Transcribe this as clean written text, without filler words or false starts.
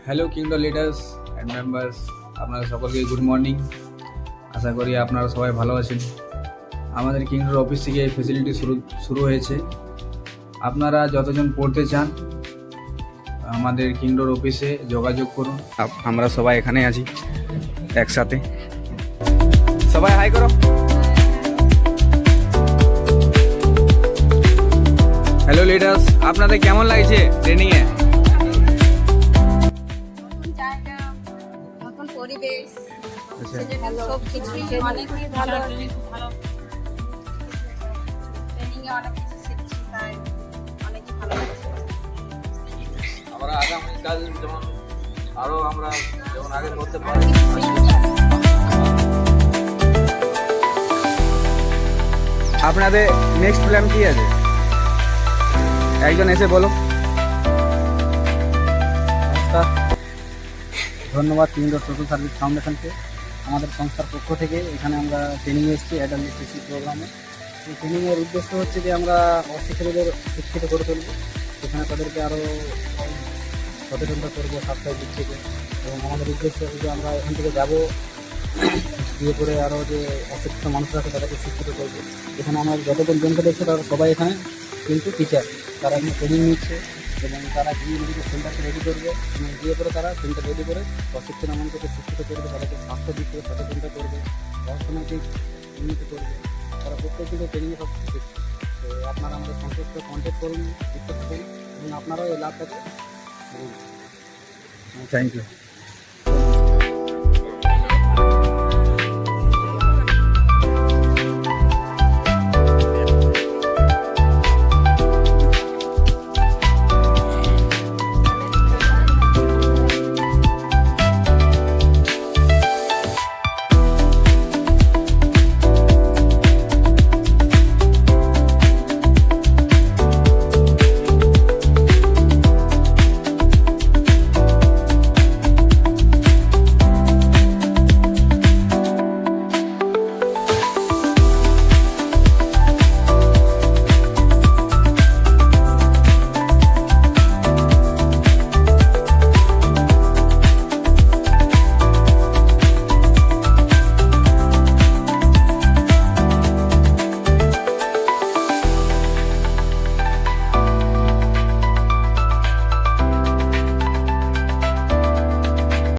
Hello kingdom leaders and members, আপনারা সকলকে good morning. আশা করি আপনারা সবাই ভালো আছেন। আমাদের কিংডম অফিস থেকে এই ফেসিলিটি শুরু হয়েছে। আপনারা যতজন পড়তে চান আমাদের কিংডম অফিসে যোগাযোগ করুন। আমরা সবাই এখানে আছি একসাথে। সবাই হাই করো। হ্যালো লিডার্স, আপনাদের কেমন লাগছে ট্রেনিংয়ে? পরিবেশ আচ্ছা, সবকিছুই অনেকই ভালো। ট্রেনিং এ অনেক কিছু শিখছি, তাই অনেকই ভালো লাগছে। আমরা আগামীকাল যেমন আরো আমরা যেমন আগে করতে পারি। আপনাদের নেক্সট প্ল্যান কি আছে? একজন এসে বলো। নমস্কার, ধন্যবাদ কিংডম সোশ্যাল সার্ভিস ফাউন্ডেশনকে। আমাদের সংস্থার পক্ষ থেকে এখানে আমরা ট্রেনিংয়ে এসেছি অ্যাডাল্ট লিটারেসি প্রোগ্রামে। এই ট্রেনিংয়ের উদ্দেশ্য হচ্ছে যে আমরা অশিক্ষিতদের শিক্ষিত করে তুলব, সেখানে তাদেরকে আরও সচেতনতা করবো স্বাস্থ্যের দিক থেকে। এবং আমাদের উদ্দেশ্য হচ্ছে যে আমরা এখান থেকে যাবো বিয়ে করে আরও যে অশিক্ষিত মানুষরা আছে তাদেরকে শিক্ষিত করবো। এখানে আমার যতজন জনকে দেখছে তারা সবাই এখানে কিন্তু টিচার, তারা এখানে ট্রেনিং নিচ্ছে এবং তারা গিয়ে নিজেদের সেন্টারকে রেডি করবে এবং গিয়ে করে তারা সেন্টার রেডি করে অশিক্ষিত মানুষকে শিক্ষিত করবে, তাদেরকে স্বাস্থ্য দিক থেকে সচেতনতা করবে, অর্থনৈতিক উন্নতি করবে। তারা প্রত্যেক দিকে ট্রেনিংয়ে সব কিছু শিখছে। তো আপনারা আমাদের সংশ্লিষ্ট কন্ট্যাক্ট করুন, জিজ্ঞাসা করুন এবং আপনারাও এই লাভটাকে থ্যাংক ইউ।